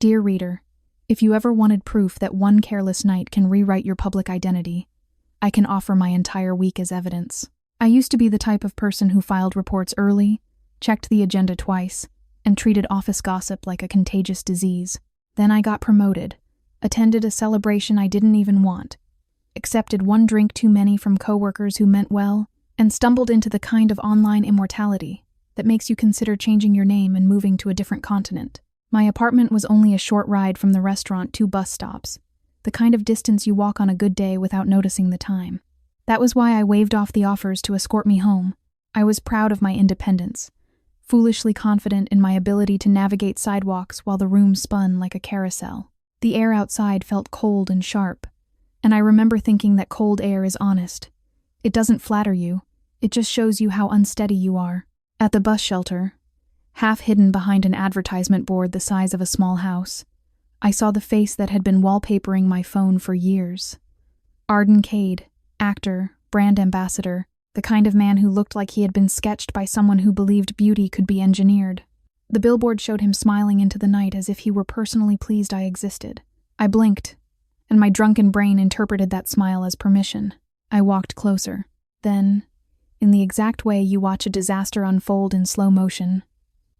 Dear reader, if you ever wanted proof that one careless night can rewrite your public identity, I can offer my entire week as evidence. I used to be the type of person who filed reports early, checked the agenda twice, and treated office gossip like a contagious disease. Then I got promoted, attended a celebration I didn't even want, accepted one drink too many from coworkers who meant well, and stumbled into the kind of online immortality that makes you consider changing your name and moving to a different continent. My apartment was only a short ride from the restaurant 2 bus stops, the kind of distance you walk on a good day without noticing the time. That was why I waved off the offers to escort me home. I was proud of my independence, foolishly confident in my ability to navigate sidewalks while the room spun like a carousel. The air outside felt cold and sharp, and I remember thinking that cold air is honest. It doesn't flatter you, it just shows you how unsteady you are. At the bus shelter, half hidden behind an advertisement board the size of a small house, I saw the face that had been wallpapering my phone for years. Arden Cade, actor, brand ambassador, the kind of man who looked like he had been sketched by someone who believed beauty could be engineered. The billboard showed him smiling into the night as if he were personally pleased I existed. I blinked, and my drunken brain interpreted that smile as permission. I walked closer. Then, in the exact way you watch a disaster unfold in slow motion,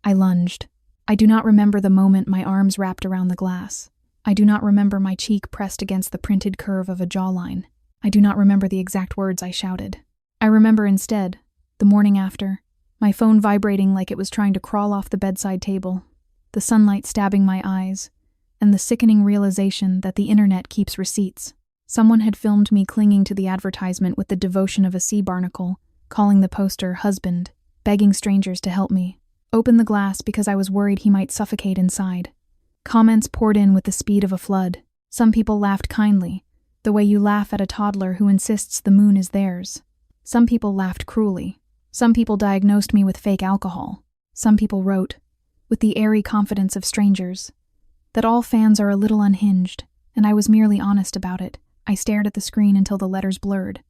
I lunged. I do not remember the moment my arms wrapped around the glass. I do not remember my cheek pressed against the printed curve of a jawline. I do not remember the exact words I shouted. I remember instead, the morning after, my phone vibrating like it was trying to crawl off the bedside table, the sunlight stabbing my eyes, and the sickening realization that the internet keeps receipts. Someone had filmed me clinging to the advertisement with the devotion of a sea barnacle, calling the poster husband, begging strangers to help me. Opened the glass because I was worried he might suffocate inside. Comments poured in with the speed of a flood. Some people laughed kindly, the way you laugh at a toddler who insists the moon is theirs. Some people laughed cruelly. Some people diagnosed me with fake alcohol. Some people wrote, with the airy confidence of strangers, that all fans are a little unhinged, and I was merely honest about it. I stared at the screen until the letters blurred,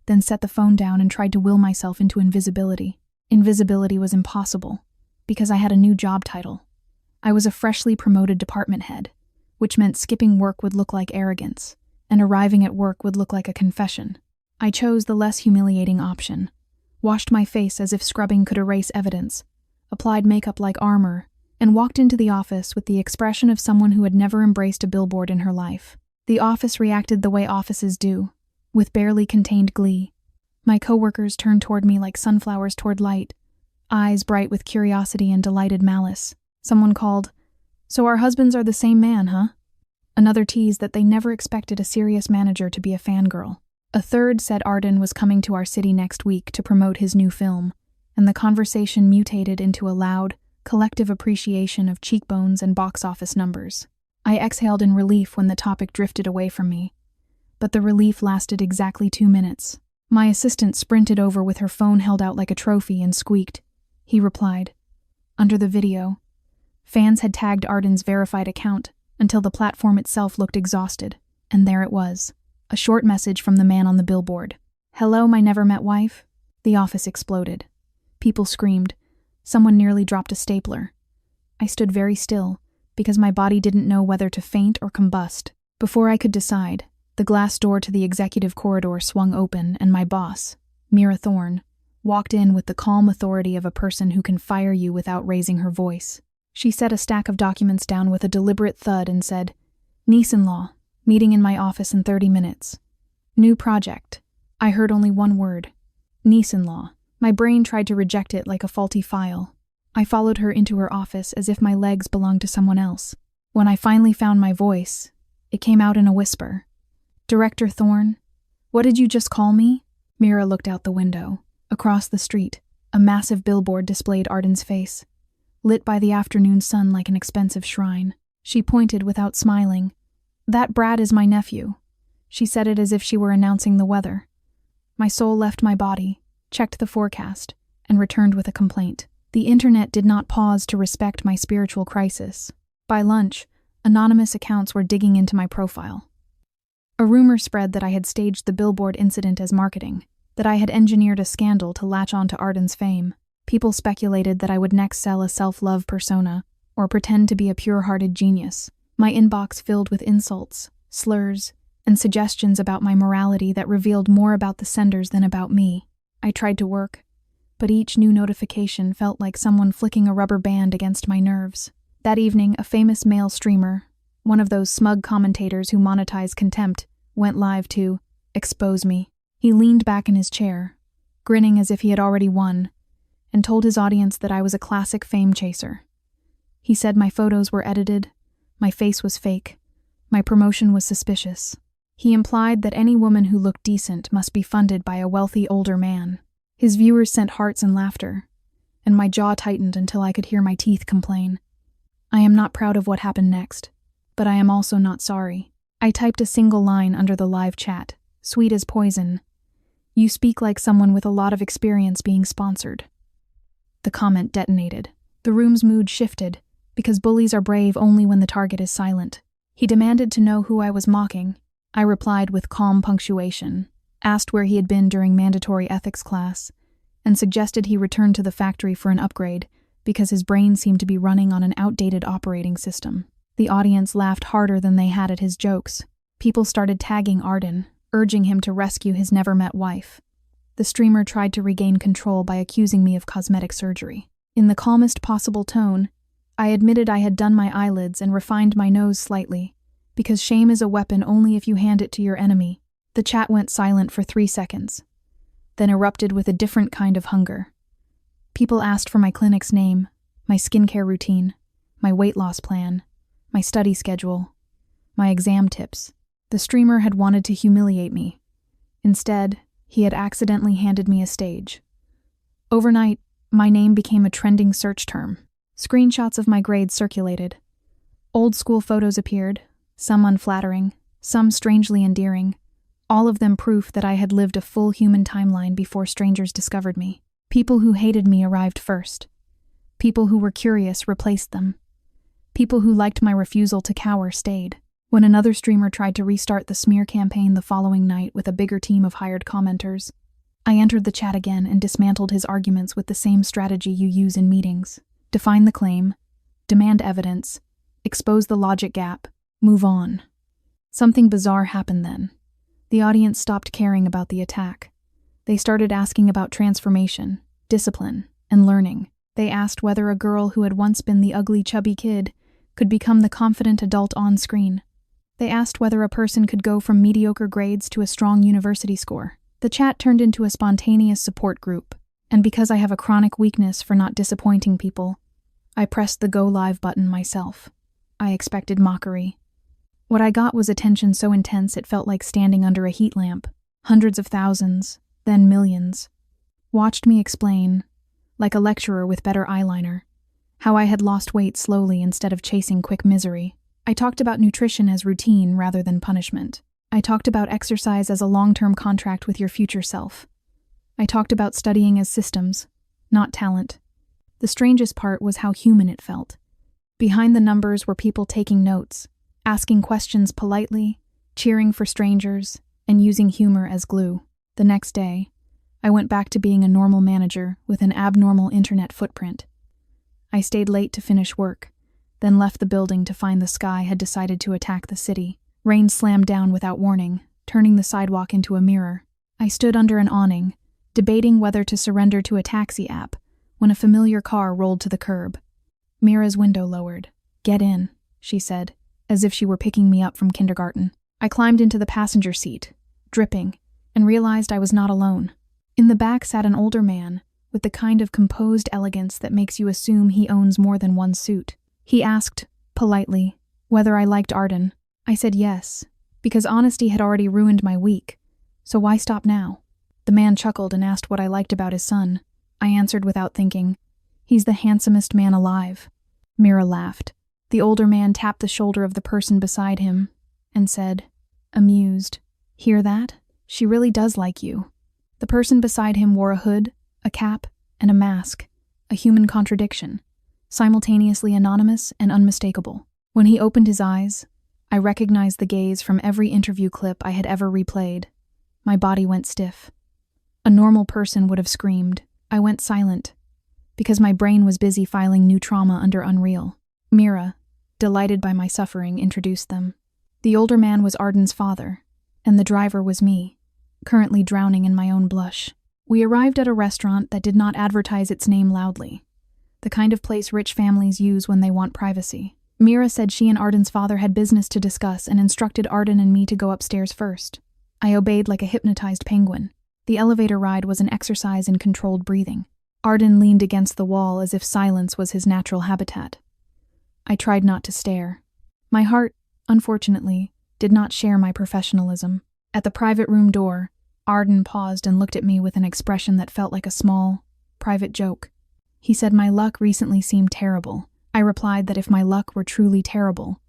then set the phone down and tried to will myself into invisibility. Invisibility was impossible, because I had a new job title. I was a freshly promoted department head, which meant skipping work would look like arrogance, and arriving at work would look like a confession. I chose the less humiliating option, washed my face as if scrubbing could erase evidence, applied makeup like armor, and walked into the office with the expression of someone who had never embraced a billboard in her life. The office reacted the way offices do, with barely contained glee. My coworkers turned toward me like sunflowers toward light, eyes bright with curiosity and delighted malice. Someone called, "So our husbands are the same man, huh?" Another teased that they never expected a serious manager to be a fangirl. A third said Arden was coming to our city next week to promote his new film, and the conversation mutated into a loud, collective appreciation of cheekbones and box office numbers. I exhaled in relief when the topic drifted away from me, but the relief lasted exactly 2 minutes. My assistant sprinted over with her phone held out like a trophy and squeaked. He replied. Under the video, fans had tagged Arden's verified account until the platform itself looked exhausted, and there it was, a short message from the man on the billboard. "Hello, my never-met wife?" The office exploded. People screamed. Someone nearly dropped a stapler. I stood very still, because my body didn't know whether to faint or combust. Before I could decide, the glass door to the executive corridor swung open and my boss, Mira Thorne, walked in with the calm authority of a person who can fire you without raising her voice. She set a stack of documents down with a deliberate thud and said, "Niece-in-law, meeting in my office in 30 minutes. New project." I heard only one word. Niece-in-law. My brain tried to reject it like a faulty file. I followed her into her office as if my legs belonged to someone else. When I finally found my voice, it came out in a whisper. "Director Thorne, what did you just call me?" Mira looked out the window. Across the street, a massive billboard displayed Arden's face, lit by the afternoon sun like an expensive shrine. She pointed without smiling. "That Brad is my nephew." She said it as if she were announcing the weather. My soul left my body, checked the forecast, and returned with a complaint. The internet did not pause to respect my spiritual crisis. By lunch, anonymous accounts were digging into my profile. A rumor spread that I had staged the billboard incident as marketing, that I had engineered a scandal to latch on to Arden's fame. People speculated that I would next sell a self-love persona, or pretend to be a pure-hearted genius. My inbox filled with insults, slurs, and suggestions about my morality that revealed more about the senders than about me. I tried to work, but each new notification felt like someone flicking a rubber band against my nerves. That evening, a famous male streamer, one of those smug commentators who monetize contempt, went live to expose me. He leaned back in his chair, grinning as if he had already won, and told his audience that I was a classic fame chaser. He said my photos were edited, my face was fake, my promotion was suspicious. He implied that any woman who looked decent must be funded by a wealthy older man. His viewers sent hearts and laughter, and my jaw tightened until I could hear my teeth complain. I am not proud of what happened next, but I am also not sorry. I typed a single line under the live chat, sweet as poison. You speak like someone with a lot of experience being sponsored. The comment detonated. The room's mood shifted, because bullies are brave only when the target is silent. He demanded to know who I was mocking. I replied with calm punctuation, asked where he had been during mandatory ethics class, and suggested he return to the factory for an upgrade because his brain seemed to be running on an outdated operating system. The audience laughed harder than they had at his jokes. People started tagging Arden, urging him to rescue his never-met wife. The streamer tried to regain control by accusing me of cosmetic surgery. In the calmest possible tone, I admitted I had done my eyelids and refined my nose slightly, because shame is a weapon only if you hand it to your enemy. The chat went silent for 3 seconds, then erupted with a different kind of hunger. People asked for my clinic's name, my skincare routine, my weight loss plan, my study schedule, my exam tips. The streamer had wanted to humiliate me. Instead, he had accidentally handed me a stage. Overnight, my name became a trending search term. Screenshots of my grades circulated. Old school photos appeared, some unflattering, some strangely endearing, all of them proof that I had lived a full human timeline before strangers discovered me. People who hated me arrived first. People who were curious replaced them. People who liked my refusal to cower stayed. When another streamer tried to restart the smear campaign the following night with a bigger team of hired commenters, I entered the chat again and dismantled his arguments with the same strategy you use in meetings. Define the claim, demand evidence, expose the logic gap, move on. Something bizarre happened then. The audience stopped caring about the attack. They started asking about transformation, discipline, and learning. They asked whether a girl who had once been the ugly, chubby kid could become the confident adult on screen. They asked whether a person could go from mediocre grades to a strong university score. The chat turned into a spontaneous support group, and because I have a chronic weakness for not disappointing people, I pressed the go live button myself. I expected mockery. What I got was attention so intense it felt like standing under a heat lamp. Hundreds of thousands, then millions, watched me explain, like a lecturer with better eyeliner, how I had lost weight slowly instead of chasing quick misery. I talked about nutrition as routine rather than punishment. I talked about exercise as a long-term contract with your future self. I talked about studying as systems, not talent. The strangest part was how human it felt. Behind the numbers were people taking notes, asking questions politely, cheering for strangers, and using humor as glue. The next day, I went back to being a normal manager with an abnormal internet footprint. I stayed late to finish work, then left the building to find the sky had decided to attack the city. Rain slammed down without warning, turning the sidewalk into a mirror. I stood under an awning, debating whether to surrender to a taxi app, when a familiar car rolled to the curb. Mira's window lowered. "Get in," she said, as if she were picking me up from kindergarten. I climbed into the passenger seat, dripping, and realized I was not alone. In the back sat an older man, with the kind of composed elegance that makes you assume he owns more than one suit. He asked, politely, whether I liked Arden. I said yes, because honesty had already ruined my week, so why stop now? The man chuckled and asked what I liked about his son. I answered without thinking, "He's the handsomest man alive." Mira laughed. The older man tapped the shoulder of the person beside him and said, amused, "Hear that? She really does like you." The person beside him wore a hood, a cap, and a mask, a human contradiction, simultaneously anonymous and unmistakable. When he opened his eyes, I recognized the gaze from every interview clip I had ever replayed. My body went stiff. A normal person would have screamed. I went silent, because my brain was busy filing new trauma under Unreal. Mira, delighted by my suffering, introduced them. The older man was Arden's father, and the driver was me, currently drowning in my own blush. We arrived at a restaurant that did not advertise its name loudly, the kind of place rich families use when they want privacy. Mira said she and Arden's father had business to discuss and instructed Arden and me to go upstairs first. I obeyed like a hypnotized penguin. The elevator ride was an exercise in controlled breathing. Arden leaned against the wall as if silence was his natural habitat. I tried not to stare. My heart, unfortunately, did not share my professionalism. At the private room door, Arden paused and looked at me with an expression that felt like a small, private joke. He said my luck recently seemed terrible. I replied that if my luck were truly terrible,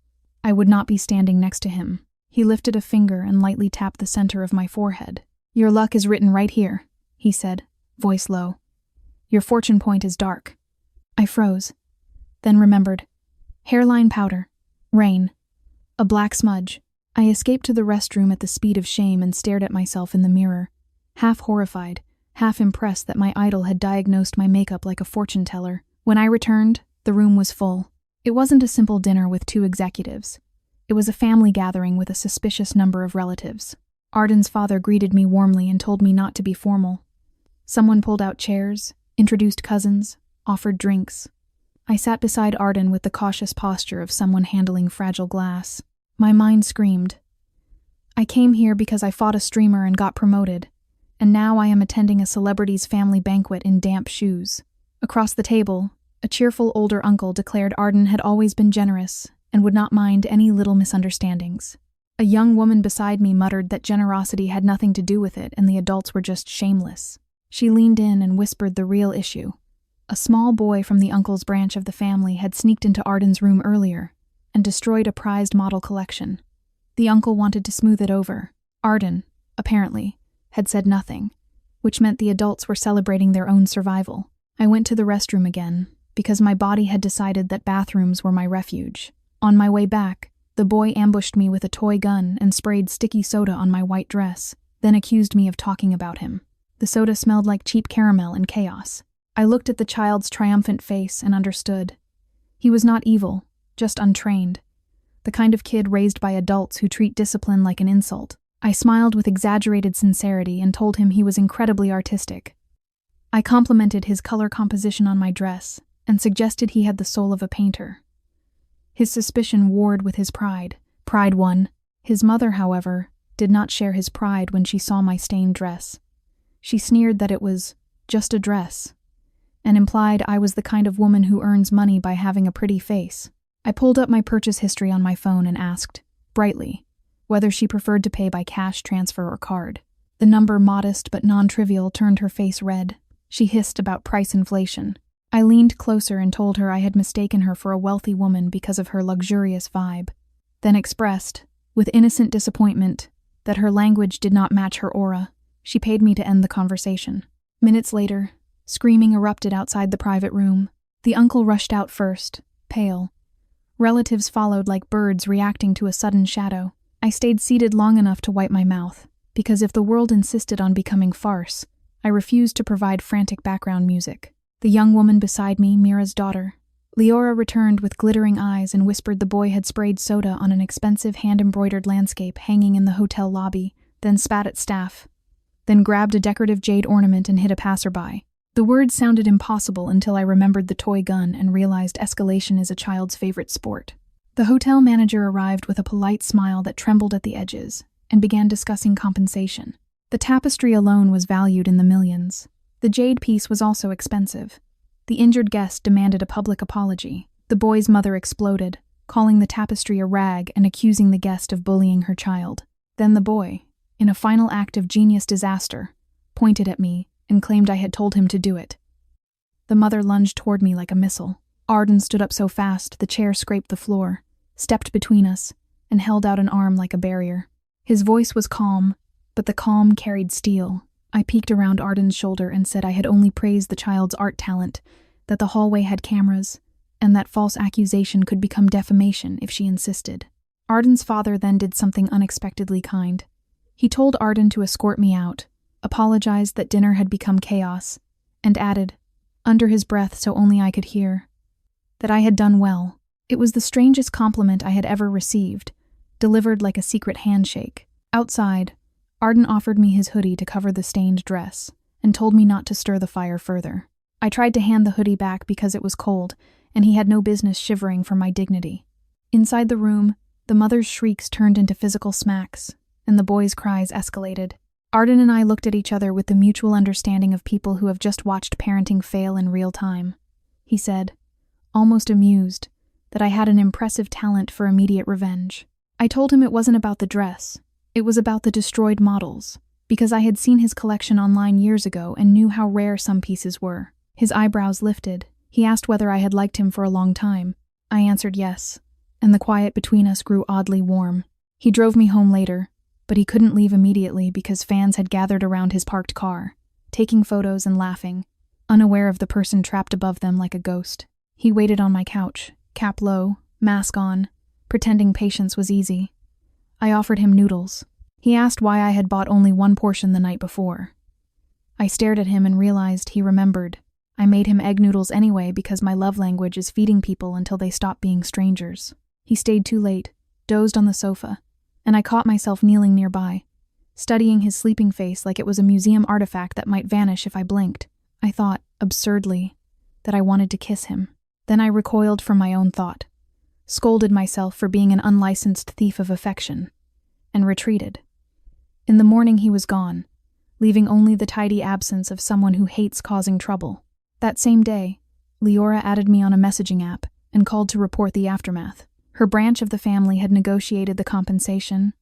I would not be standing next to him. He lifted a finger and lightly tapped the center of my forehead. "Your luck is written right here," he said, voice low. "Your fortune point is dark." I froze, then remembered. Hairline powder. Rain. A black smudge. I escaped to the restroom at the speed of shame and stared at myself in the mirror, half horrified, half impressed that my idol had diagnosed my makeup like a fortune teller. When I returned, the room was full. It wasn't a simple dinner with 2 executives. It was a family gathering with a suspicious number of relatives. Arden's father greeted me warmly and told me not to be formal. Someone pulled out chairs, introduced cousins, offered drinks. I sat beside Arden with the cautious posture of someone handling fragile glass. My mind screamed. I came here because I fought a streamer and got promoted, and now I am attending a celebrity's family banquet in damp shoes. Across the table, a cheerful older uncle declared Arden had always been generous and would not mind any little misunderstandings. A young woman beside me muttered that generosity had nothing to do with it and the adults were just shameless. She leaned in and whispered the real issue. A small boy from the uncle's branch of the family had sneaked into Arden's room earlier and destroyed a prized model collection. The uncle wanted to smooth it over. Arden, apparently, had said nothing, which meant the adults were celebrating their own survival. I went to the restroom again, because my body had decided that bathrooms were my refuge. On my way back, the boy ambushed me with a toy gun and sprayed sticky soda on my white dress, then accused me of talking about him. The soda smelled like cheap caramel and chaos. I looked at the child's triumphant face and understood. He was not evil, just untrained. The kind of kid raised by adults who treat discipline like an insult. I smiled with exaggerated sincerity and told him he was incredibly artistic. I complimented his color composition on my dress and suggested he had the soul of a painter. His suspicion warred with his pride. Pride won. His mother, however, did not share his pride when she saw my stained dress. She sneered that it was just a dress, and implied I was the kind of woman who earns money by having a pretty face. I pulled up my purchase history on my phone and asked, brightly, whether she preferred to pay by cash transfer or card. The number, modest but non-trivial, turned her face red. She hissed about price inflation. I leaned closer and told her I had mistaken her for a wealthy woman because of her luxurious vibe, then expressed, with innocent disappointment, that her language did not match her aura. She paid me to end the conversation. Minutes later, screaming erupted outside the private room. The uncle rushed out first, pale. Relatives followed like birds reacting to a sudden shadow. I stayed seated long enough to wipe my mouth, because if the world insisted on becoming farce, I refused to provide frantic background music. The young woman beside me, Mira's daughter, Leora, returned with glittering eyes and whispered the boy had sprayed soda on an expensive hand-embroidered landscape hanging in the hotel lobby, then spat at staff, then grabbed a decorative jade ornament and hit a passerby. The words sounded impossible until I remembered the toy gun and realized escalation is a child's favorite sport. The hotel manager arrived with a polite smile that trembled at the edges and began discussing compensation. The tapestry alone was valued in the millions. The jade piece was also expensive. The injured guest demanded a public apology. The boy's mother exploded, calling the tapestry a rag and accusing the guest of bullying her child. Then the boy, in a final act of genius disaster, pointed at me and claimed I had told him to do it. The mother lunged toward me like a missile. Arden stood up so fast the chair scraped the floor, stepped between us, and held out an arm like a barrier. His voice was calm, but the calm carried steel. I peeked around Arden's shoulder and said I had only praised the child's art talent, that the hallway had cameras, and that false accusation could become defamation if she insisted. Arden's father then did something unexpectedly kind. He told Arden to escort me out, apologized that dinner had become chaos, and added, under his breath so only I could hear, that I had done well, It was the strangest compliment I had ever received, delivered like a secret handshake. Outside, Arden offered me his hoodie to cover the stained dress and told me not to stir the fire further. I tried to hand the hoodie back because it was cold, and he had no business shivering for my dignity. Inside the room, the mother's shrieks turned into physical smacks, and the boys' cries escalated. Arden and I looked at each other with the mutual understanding of people who have just watched parenting fail in real time. He said, almost amused, that I had an impressive talent for immediate revenge. I told him it wasn't about the dress, it was about the destroyed models, because I had seen his collection online years ago and knew how rare some pieces were. His eyebrows lifted. He asked whether I had liked him for a long time. I answered yes, and the quiet between us grew oddly warm. He drove me home later, but he couldn't leave immediately because fans had gathered around his parked car, taking photos and laughing, unaware of the person trapped above them like a ghost. He waited on my couch, cap low, mask on, pretending patience was easy. I offered him noodles. He asked why I had bought only one portion the night before. I stared at him and realized he remembered. I made him egg noodles anyway because my love language is feeding people until they stop being strangers. He stayed too late, dozed on the sofa, and I caught myself kneeling nearby, studying his sleeping face like it was a museum artifact that might vanish if I blinked. I thought, absurdly, that I wanted to kiss him. Then I recoiled from my own thought, scolded myself for being an unlicensed thief of affection, and retreated. In the morning he was gone, leaving only the tidy absence of someone who hates causing trouble. That same day, Leora added me on a messaging app and called to report the aftermath. Her branch of the family had negotiated the compensation,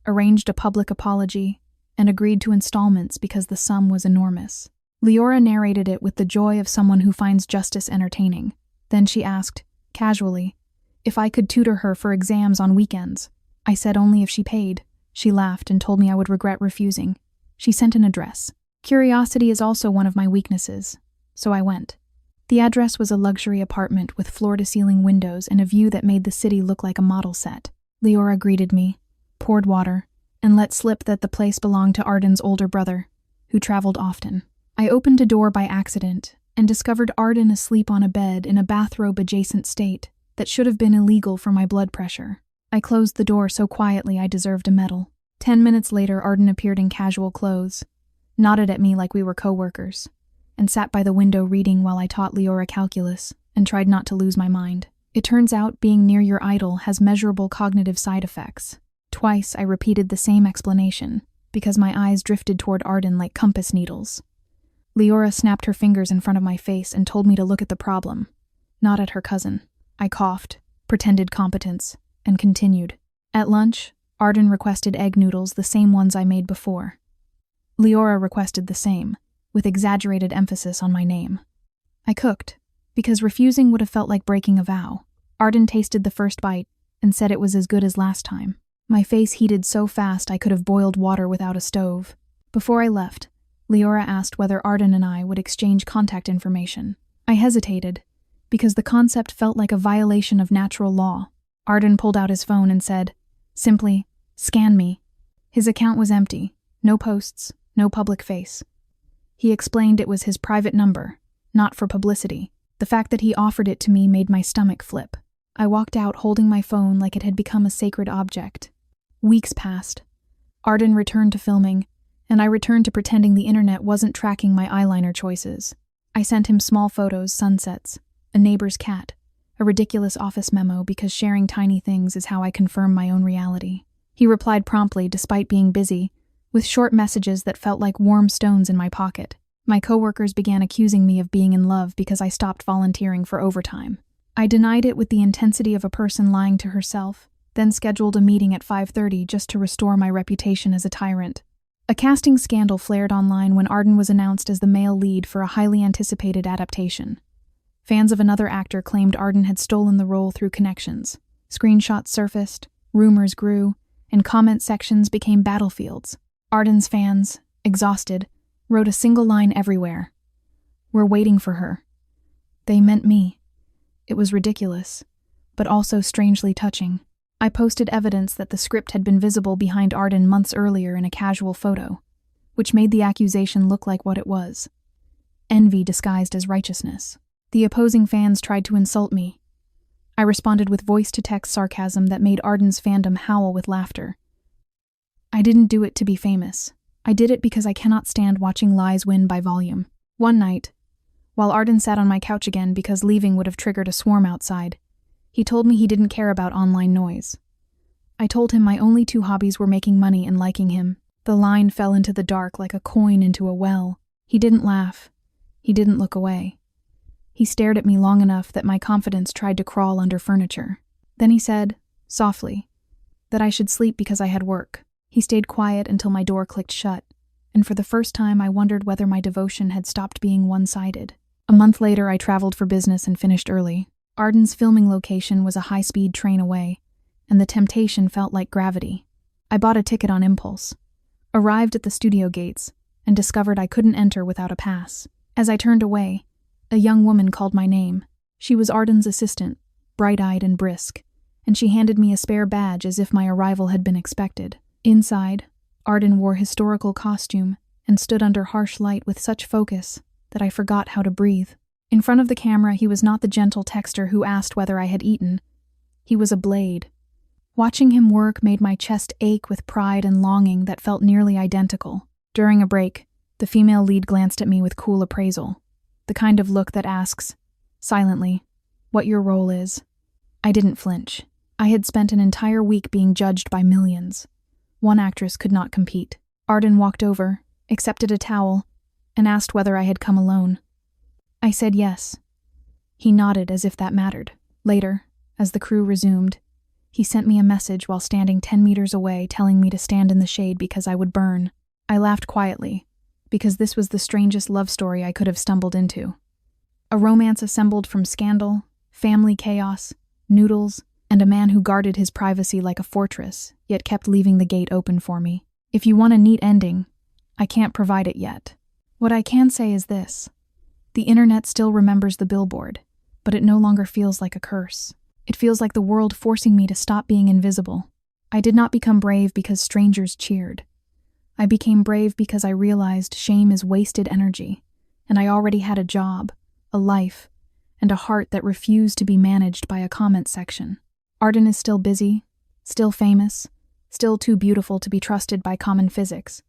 arranged a public apology, and agreed to installments because the sum was enormous. Leora narrated it with the joy of someone who finds justice entertaining. Then she asked, casually, if I could tutor her for exams on weekends. I said only if she paid. She laughed and told me I would regret refusing. She sent an address. Curiosity is also one of my weaknesses, so I went. The address was a luxury apartment with floor-to-ceiling windows and a view that made the city look like a model set. Leora greeted me, poured water, and let slip that the place belonged to Arden's older brother, who traveled often. I opened a door by accident and discovered Arden asleep on a bed in a bathrobe-adjacent state that should have been illegal for my blood pressure. I closed the door so quietly I deserved a medal. 10 minutes later, Arden appeared in casual clothes, nodded at me like we were co-workers, and sat by the window reading while I taught Leora calculus and tried not to lose my mind. It turns out being near your idol has measurable cognitive side effects. Twice I repeated the same explanation, because my eyes drifted toward Arden like compass needles. Leora snapped her fingers in front of my face and told me to look at the problem, not at her cousin. I coughed, pretended competence, and continued. At lunch, Arden requested egg noodles, the same ones I made before. Leora requested the same, with exaggerated emphasis on my name. I cooked, because refusing would have felt like breaking a vow. Arden tasted the first bite and said it was as good as last time. My face heated so fast I could have boiled water without a stove. Before I left, Leora asked whether Arden and I would exchange contact information. I hesitated, because the concept felt like a violation of natural law. Arden pulled out his phone and said, simply, "Scan me." His account was empty, no posts, no public face. He explained it was his private number, not for publicity. The fact that he offered it to me made my stomach flip. I walked out holding my phone like it had become a sacred object. Weeks passed. Arden returned to filming, and I returned to pretending the internet wasn't tracking my eyeliner choices. I sent him small photos, sunsets, a neighbor's cat, a ridiculous office memo because sharing tiny things is how I confirm my own reality. He replied promptly despite being busy, with short messages that felt like warm stones in my pocket. My coworkers began accusing me of being in love because I stopped volunteering for overtime. I denied it with the intensity of a person lying to herself, then scheduled a meeting at 5:30 just to restore my reputation as a tyrant. A casting scandal flared online when Arden was announced as the male lead for a highly anticipated adaptation. Fans of another actor claimed Arden had stolen the role through connections. Screenshots surfaced, rumors grew, and comment sections became battlefields. Arden's fans, exhausted, wrote a single line everywhere. "We're waiting for her." They meant me. It was ridiculous, but also strangely touching. I posted evidence that the script had been visible behind Arden months earlier in a casual photo, which made the accusation look like what it was: envy disguised as righteousness. The opposing fans tried to insult me. I responded with voice-to-text sarcasm that made Arden's fandom howl with laughter. I didn't do it to be famous. I did it because I cannot stand watching lies win by volume. One night, while Arden sat on my couch again because leaving would have triggered a swarm outside, he told me he didn't care about online noise. I told him my only two hobbies were making money and liking him. The line fell into the dark like a coin into a well. He didn't laugh. He didn't look away. He stared at me long enough that my confidence tried to crawl under furniture. Then he said, softly, that I should sleep because I had work. He stayed quiet until my door clicked shut, and for the first time I wondered whether my devotion had stopped being one-sided. A month later, I traveled for business and finished early. Arden's filming location was a high-speed train away, and the temptation felt like gravity. I bought a ticket on impulse, arrived at the studio gates, and discovered I couldn't enter without a pass. As I turned away, a young woman called my name. She was Arden's assistant, bright-eyed and brisk, and she handed me a spare badge as if my arrival had been expected. Inside, Arden wore historical costume and stood under harsh light with such focus that I forgot how to breathe. In front of the camera, he was not the gentle texter who asked whether I had eaten. He was a blade. Watching him work made my chest ache with pride and longing that felt nearly identical. During a break, the female lead glanced at me with cool appraisal, the kind of look that asks, silently, what your role is. I didn't flinch. I had spent an entire week being judged by millions. One actress could not compete. Arden walked over, accepted a towel, and asked whether I had come alone. I said yes. He nodded as if that mattered. Later, as the crew resumed, he sent me a message while standing 10 meters away telling me to stand in the shade because I would burn. I laughed quietly, because this was the strangest love story I could have stumbled into. A romance assembled from scandal, family chaos, noodles, and a man who guarded his privacy like a fortress, yet kept leaving the gate open for me. If you want a neat ending, I can't provide it yet. What I can say is this. The internet still remembers the billboard, but it no longer feels like a curse. It feels like the world forcing me to stop being invisible. I did not become brave because strangers cheered. I became brave because I realized shame is wasted energy, and I already had a job, a life, and a heart that refused to be managed by a comment section. Arden is still busy, still famous, still too beautiful to be trusted by common physics.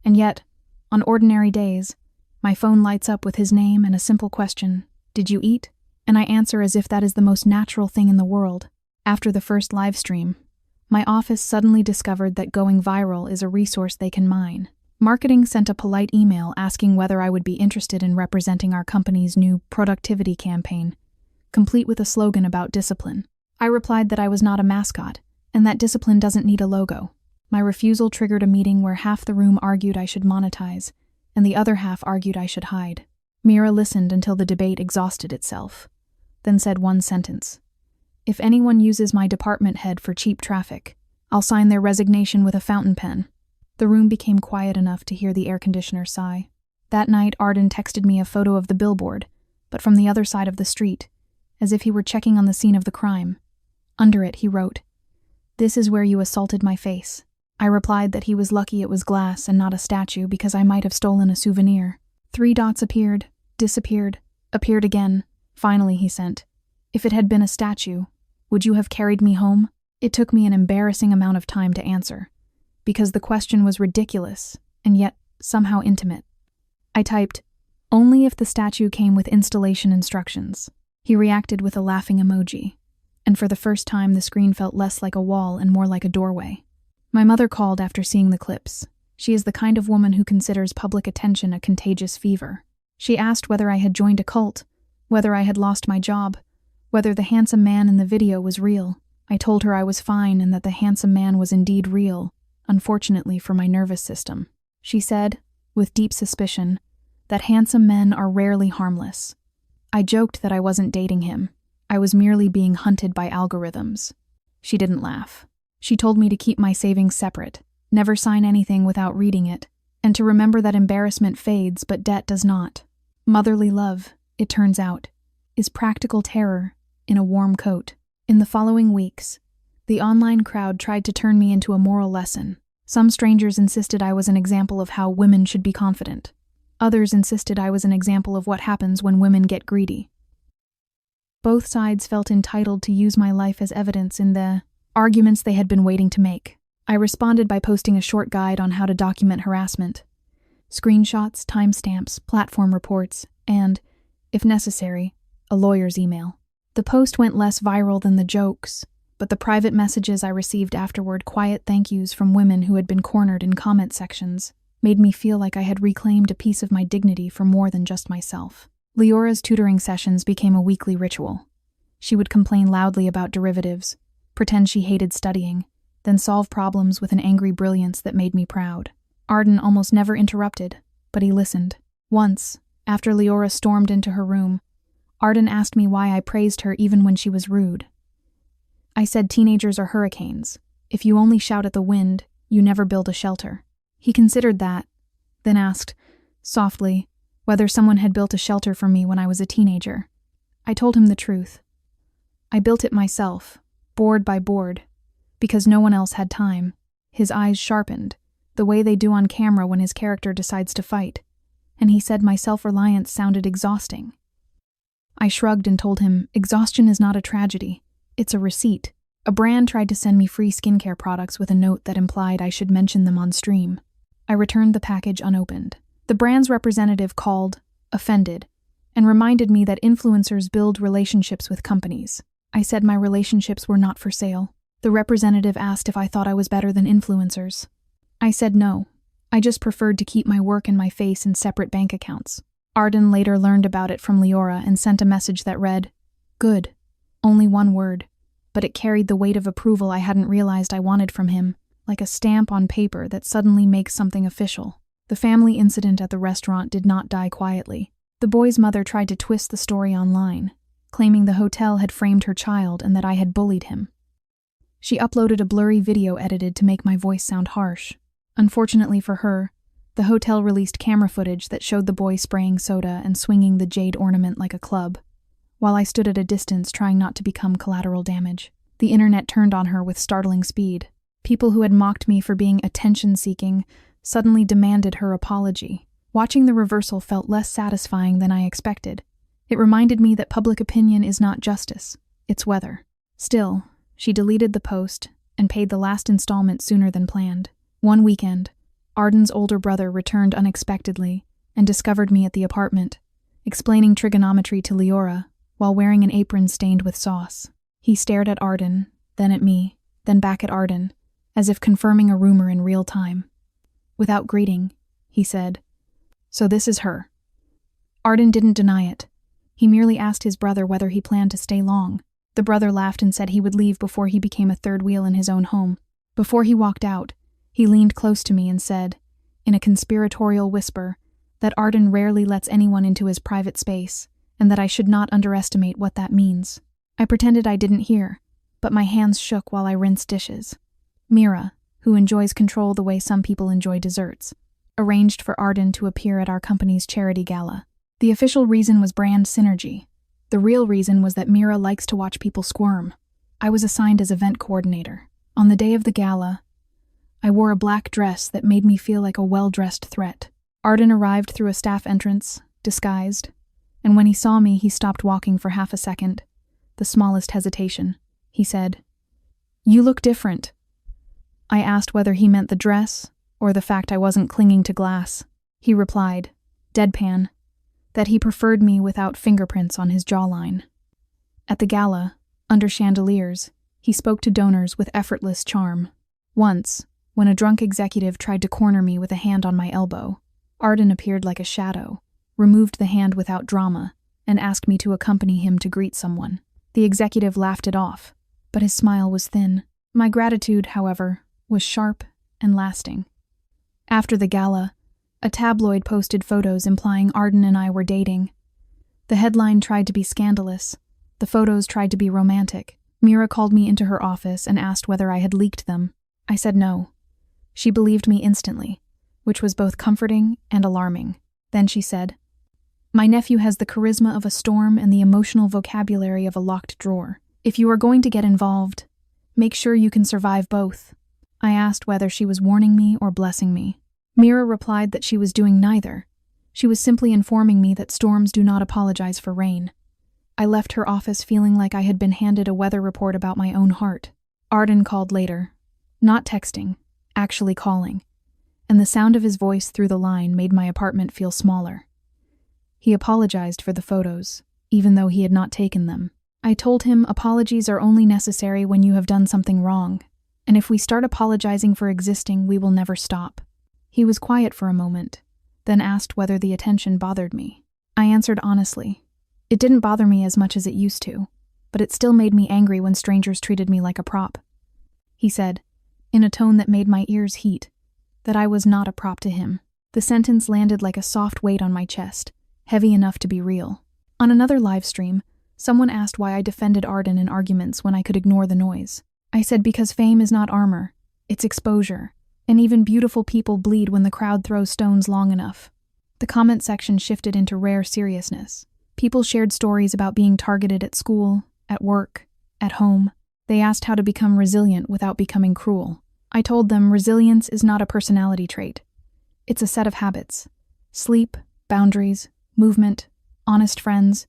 And yet, on ordinary days, my phone lights up with his name and a simple question, "Did you eat?" And I answer as if that is the most natural thing in the world. After the first live stream, my office suddenly discovered that going viral is a resource they can mine. Marketing sent a polite email asking whether I would be interested in representing our company's new productivity campaign, complete with a slogan about discipline. I replied that I was not a mascot, and that discipline doesn't need a logo. My refusal triggered a meeting where half the room argued I should monetize, and the other half argued I should hide. Mira listened until the debate exhausted itself, then said one sentence. If anyone uses my department head for cheap traffic, I'll sign their resignation with a fountain pen. The room became quiet enough to hear the air conditioner sigh. That night, Arden texted me a photo of the billboard, but from the other side of the street, as if he were checking on the scene of the crime. Under it, he wrote, "This is where you assaulted my face." I replied that he was lucky it was glass and not a statue because I might have stolen a souvenir. 3 dots appeared, disappeared, appeared again. Finally, he sent, "If it had been a statue, would you have carried me home?" It took me an embarrassing amount of time to answer, because the question was ridiculous and yet somehow intimate. I typed, "Only if the statue came with installation instructions." He reacted with a laughing emoji, and for the first time the screen felt less like a wall and more like a doorway. My mother called after seeing the clips. She is the kind of woman who considers public attention a contagious fever. She asked whether I had joined a cult, whether I had lost my job, whether the handsome man in the video was real. I told her I was fine and that the handsome man was indeed real, unfortunately for my nervous system. She said, with deep suspicion, that handsome men are rarely harmless. I joked that I wasn't dating him. I was merely being hunted by algorithms. She didn't laugh. She told me to keep my savings separate, never sign anything without reading it, and to remember that embarrassment fades but debt does not. Motherly love, it turns out, is practical terror in a warm coat. In the following weeks, the online crowd tried to turn me into a moral lesson. Some strangers insisted I was an example of how women should be confident. Others insisted I was an example of what happens when women get greedy. Both sides felt entitled to use my life as evidence in the arguments they had been waiting to make. I responded by posting a short guide on how to document harassment. Screenshots, timestamps, platform reports, and, if necessary, a lawyer's email. The post went less viral than the jokes, but the private messages I received afterward, quiet thank yous from women who had been cornered in comment sections, made me feel like I had reclaimed a piece of my dignity for more than just myself. Leora's tutoring sessions became a weekly ritual. She would complain loudly about derivatives, pretend she hated studying, then solve problems with an angry brilliance that made me proud. Arden almost never interrupted, but he listened. Once, after Leora stormed into her room, Arden asked me why I praised her even when she was rude. I said teenagers are hurricanes. If you only shout at the wind, you never build a shelter. He considered that, then asked, softly, whether someone had built a shelter for me when I was a teenager. I told him the truth. I built it myself, board by board, because no one else had time. His eyes sharpened, the way they do on camera when his character decides to fight, and he said my self-reliance sounded exhausting. I shrugged and told him, exhaustion is not a tragedy, it's a receipt. A brand tried to send me free skincare products with a note that implied I should mention them on stream. I returned the package unopened. The brand's representative called, offended, and reminded me that influencers build relationships with companies. I said my relationships were not for sale. The representative asked if I thought I was better than influencers. I said no. I just preferred to keep my work and my face in separate bank accounts. Arden later learned about it from Leora and sent a message that read, good. Only one word, but it carried the weight of approval I hadn't realized I wanted from him, like a stamp on paper that suddenly makes something official. The family incident at the restaurant did not die quietly. The boy's mother tried to twist the story online, claiming the hotel had framed her child and that I had bullied him. She uploaded a blurry video edited to make my voice sound harsh. Unfortunately for her, the hotel released camera footage that showed the boy spraying soda and swinging the jade ornament like a club, while I stood at a distance trying not to become collateral damage. The internet turned on her with startling speed. People who had mocked me for being attention-seeking suddenly demanded her apology. Watching the reversal felt less satisfying than I expected. It reminded me that public opinion is not justice, it's weather. Still, she deleted the post and paid the last installment sooner than planned. One weekend, Arden's older brother returned unexpectedly and discovered me at the apartment, explaining trigonometry to Leora while wearing an apron stained with sauce. He stared at Arden, then at me, then back at Arden, as if confirming a rumor in real time. Without greeting, he said, "So this is her." Arden didn't deny it. He merely asked his brother whether he planned to stay long. The brother laughed and said he would leave before he became a third wheel in his own home. Before he walked out, he leaned close to me and said, in a conspiratorial whisper, that Arden rarely lets anyone into his private space, and that I should not underestimate what that means. I pretended I didn't hear, but my hands shook while I rinsed dishes. Mira, who enjoys control the way some people enjoy desserts, arranged for Arden to appear at our company's charity gala. The official reason was brand synergy. The real reason was that Mira likes to watch people squirm. I was assigned as event coordinator. On the day of the gala, I wore a black dress that made me feel like a well-dressed threat. Arden arrived through a staff entrance, disguised, and when he saw me, he stopped walking for half a second. The smallest hesitation. He said, "You look different." I asked whether he meant the dress or the fact I wasn't clinging to glass. He replied, deadpan, that he preferred me without fingerprints on his jawline. At the gala, under chandeliers, he spoke to donors with effortless charm. Once, when a drunk executive tried to corner me with a hand on my elbow, Arden appeared like a shadow, removed the hand without drama, and asked me to accompany him to greet someone. The executive laughed it off, but his smile was thin. My gratitude, however, was sharp and lasting. After the gala, a tabloid posted photos implying Arden and I were dating. The headline tried to be scandalous. The photos tried to be romantic. Mira called me into her office and asked whether I had leaked them. I said no. She believed me instantly, which was both comforting and alarming. Then she said, "My nephew has the charisma of a storm and the emotional vocabulary of a locked drawer. If you are going to get involved, make sure you can survive both." I asked whether she was warning me or blessing me. Mira replied that she was doing neither. She was simply informing me that storms do not apologize for rain. I left her office feeling like I had been handed a weather report about my own heart. Arden called later, not texting, actually calling, and the sound of his voice through the line made my apartment feel smaller. He apologized for the photos, even though he had not taken them. I told him apologies are only necessary when you have done something wrong, and if we start apologizing for existing, we will never stop. He was quiet for a moment, then asked whether the attention bothered me. I answered honestly. It didn't bother me as much as it used to, but it still made me angry when strangers treated me like a prop. He said, in a tone that made my ears heat, that I was not a prop to him. The sentence landed like a soft weight on my chest, heavy enough to be real. On another live stream, someone asked why I defended Arden in arguments when I could ignore the noise. I said because fame is not armor, it's exposure, and even beautiful people bleed when the crowd throws stones long enough. The comment section shifted into rare seriousness. People shared stories about being targeted at school, at work, at home. They asked how to become resilient without becoming cruel. I told them resilience is not a personality trait. It's a set of habits. Sleep, boundaries, movement, honest friends,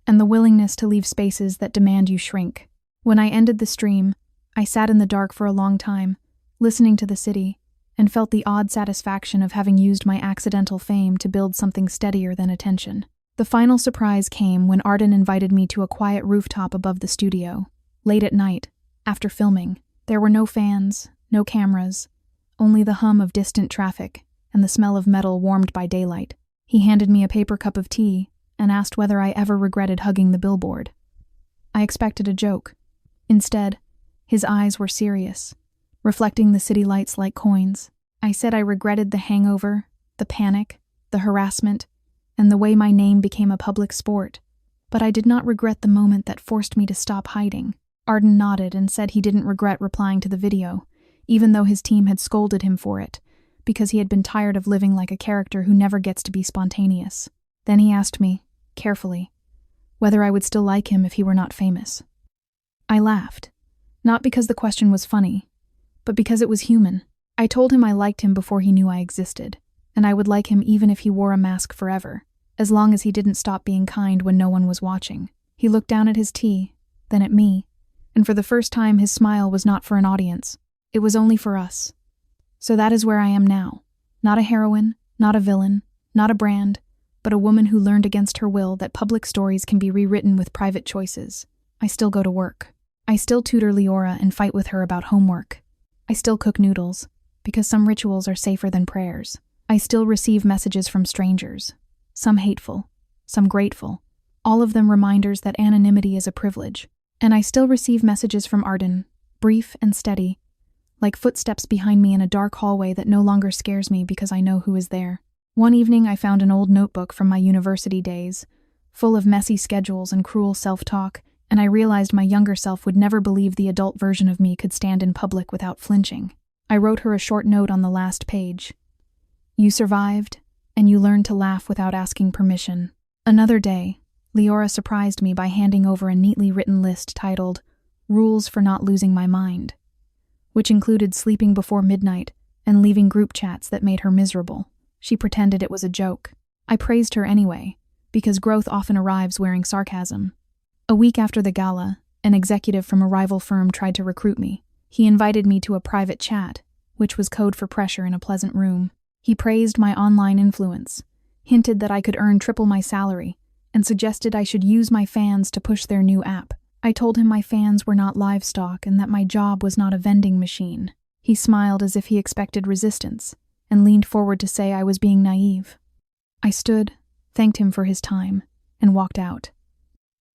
and the willingness to leave spaces that demand you shrink. When I ended the stream, I sat in the dark for a long time, listening to the city, and felt the odd satisfaction of having used my accidental fame to build something steadier than attention. The final surprise came when Arden invited me to a quiet rooftop above the studio. Late at night, after filming, there were no fans, no cameras, only the hum of distant traffic and the smell of metal warmed by daylight. He handed me a paper cup of tea and asked whether I ever regretted hugging the billboard. I expected a joke. Instead, his eyes were serious, reflecting the city lights like coins. I said I regretted the hangover, the panic, the harassment, and the way my name became a public sport, but I did not regret the moment that forced me to stop hiding. Arden nodded and said he didn't regret replying to the video, even though his team had scolded him for it, because he had been tired of living like a character who never gets to be spontaneous. Then he asked me, carefully, whether I would still like him if he were not famous. I laughed, not because the question was funny, but because it was human. I told him I liked him before he knew I existed, and I would like him even if he wore a mask forever, as long as he didn't stop being kind when no one was watching. He looked down at his tea, then at me, and for the first time his smile was not for an audience. It was only for us. So that is where I am now. Not a heroine, not a villain, not a brand, but a woman who learned against her will that public stories can be rewritten with private choices. I still go to work. I still tutor Leora and fight with her about homework. I still cook noodles, because some rituals are safer than prayers. I still receive messages from strangers, some hateful, some grateful, all of them reminders that anonymity is a privilege. And I still receive messages from Arden, brief and steady, like footsteps behind me in a dark hallway that no longer scares me because I know who is there. One evening I found an old notebook from my university days, full of messy schedules and cruel self-talk, and I realized my younger self would never believe the adult version of me could stand in public without flinching. I wrote her a short note on the last page. You survived, and you learned to laugh without asking permission. Another day, Leora surprised me by handing over a neatly written list titled, Rules for Not Losing My Mind, which included sleeping before midnight and leaving group chats that made her miserable. She pretended it was a joke. I praised her anyway, because growth often arrives wearing sarcasm. A week after the gala, an executive from a rival firm tried to recruit me. He invited me to a private chat, which was code for pressure in a pleasant room. He praised my online influence, hinted that I could earn triple my salary, and suggested I should use my fans to push their new app. I told him my fans were not livestock and that my job was not a vending machine. He smiled as if he expected resistance, and leaned forward to say I was being naive. I stood, thanked him for his time, and walked out.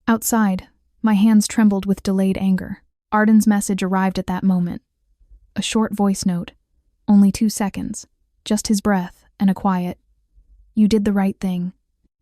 Outside, my hands trembled with delayed anger. Arden's message arrived at that moment. A short voice note, only 2 seconds, just his breath and a quiet, "You did the right thing."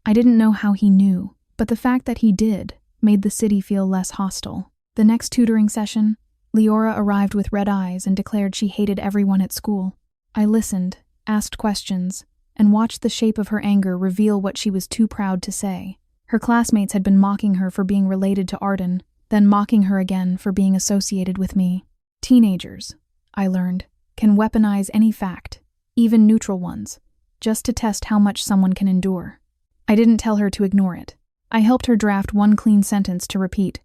I didn't know how he knew, but the fact that he did made the city feel less hostile. The next tutoring session, Leora arrived with red eyes and declared she hated everyone at school. I listened, asked questions, and watched the shape of her anger reveal what she was too proud to say. Her classmates had been mocking her for being related to Arden, then mocking her again for being associated with me. Teenagers, I learned, can weaponize any fact, even neutral ones, just to test how much someone can endure. I didn't tell her to ignore it. I helped her draft one clean sentence to repeat.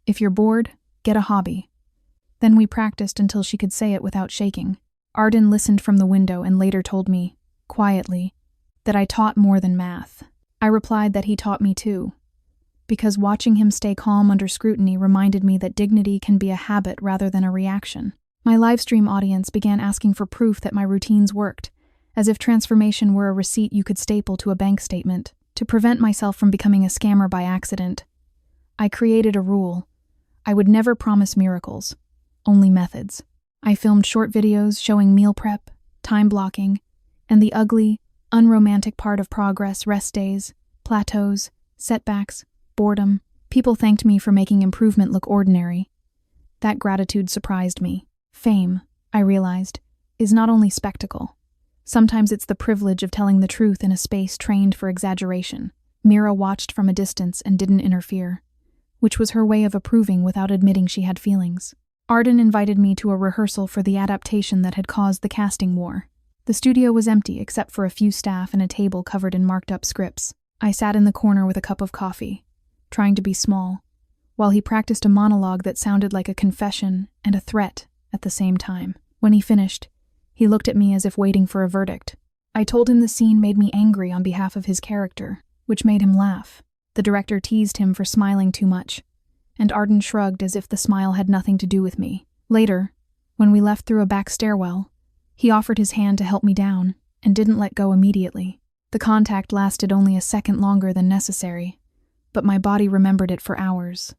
If you're bored, get a hobby. Then we practiced until she could say it without shaking. Arden listened from the window and later told me, quietly, that I taught more than math. I replied that he taught me too, because watching him stay calm under scrutiny reminded me that dignity can be a habit rather than a reaction. My livestream audience began asking for proof that my routines worked, as if transformation were a receipt you could staple to a bank statement. To prevent myself from becoming a scammer by accident, I created a rule. I would never promise miracles, only methods. I filmed short videos showing meal prep, time blocking, and the ugly, unromantic part of progress: rest days, plateaus, setbacks, boredom. People thanked me for making improvement look ordinary. That gratitude surprised me. Fame, I realized, is not only spectacle. Sometimes it's the privilege of telling the truth in a space trained for exaggeration. Mira watched from a distance and didn't interfere, which was her way of approving without admitting she had feelings. Arden invited me to a rehearsal for the adaptation that had caused the casting war. The studio was empty except for a few staff and a table covered in marked-up scripts. I sat in the corner with a cup of coffee, trying to be small, while he practiced a monologue that sounded like a confession and a threat at the same time. When he finished, he looked at me as if waiting for a verdict. I told him the scene made me angry on behalf of his character, which made him laugh. The director teased him for smiling too much, and Arden shrugged as if the smile had nothing to do with me. Later, when we left through a back stairwell, he offered his hand to help me down and didn't let go immediately. The contact lasted only a second longer than necessary, but my body remembered it for hours.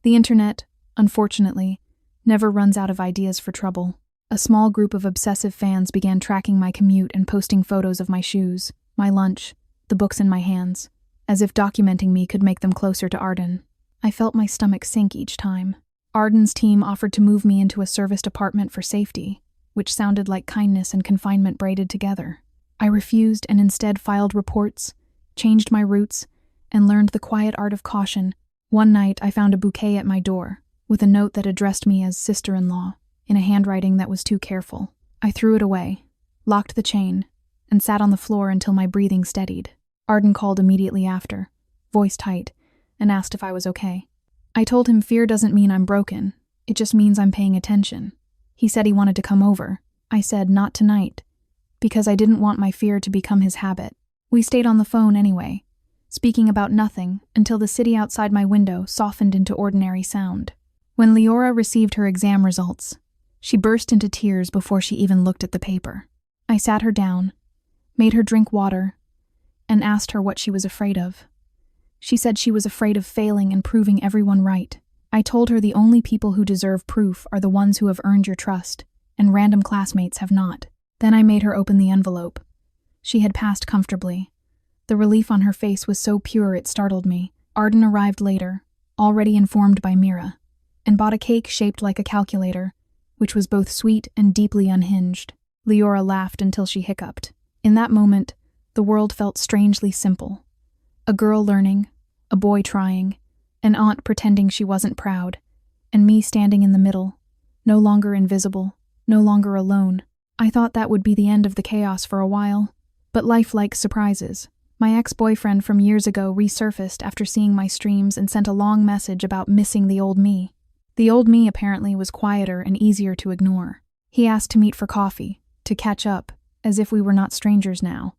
The internet, unfortunately, never runs out of ideas for trouble. A small group of obsessive fans began tracking my commute and posting photos of my shoes, my lunch, the books in my hands, as if documenting me could make them closer to Arden. I felt my stomach sink each time. Arden's team offered to move me into a serviced apartment for safety, which sounded like kindness and confinement braided together. I refused and instead filed reports, changed my routes, and learned the quiet art of caution. One night I found a bouquet at my door, with a note that addressed me as sister-in-law, in a handwriting that was too careful. I threw it away, locked the chain, and sat on the floor until my breathing steadied. Arden called immediately after, voice tight, and asked if I was okay. I told him fear doesn't mean I'm broken, it just means I'm paying attention. He said he wanted to come over. I said not tonight, because I didn't want my fear to become his habit. We stayed on the phone anyway, speaking about nothing until the city outside my window softened into ordinary sound. When Leora received her exam results, she burst into tears before she even looked at the paper. I sat her down, made her drink water, and asked her what she was afraid of. She said she was afraid of failing and proving everyone right. I told her the only people who deserve proof are the ones who have earned your trust, and random classmates have not. Then I made her open the envelope. She had passed comfortably. The relief on her face was so pure it startled me. Arden arrived later, already informed by Mira, and bought a cake shaped like a calculator, which was both sweet and deeply unhinged. Leora laughed until she hiccuped. In that moment, the world felt strangely simple. A girl learning, a boy trying, an aunt pretending she wasn't proud, and me standing in the middle, no longer invisible, no longer alone. I thought that would be the end of the chaos for a while, but life likes surprises. My ex-boyfriend from years ago resurfaced after seeing my streams and sent a long message about missing the old me. The old me apparently was quieter and easier to ignore. He asked to meet for coffee, to catch up, as if we were not strangers now.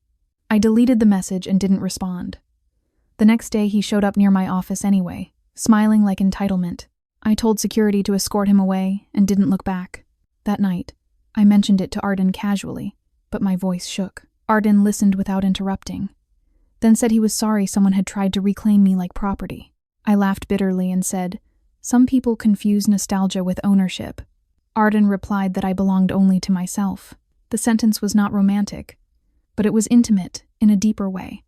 I deleted the message and didn't respond. The next day he showed up near my office anyway, smiling like entitlement. I told security to escort him away and didn't look back. That night, I mentioned it to Arden casually, but my voice shook. Arden listened without interrupting, then said he was sorry someone had tried to reclaim me like property. I laughed bitterly and said, "Some people confuse nostalgia with ownership." Arden replied that I belonged only to myself. The sentence was not romantic, but it was intimate in a deeper way.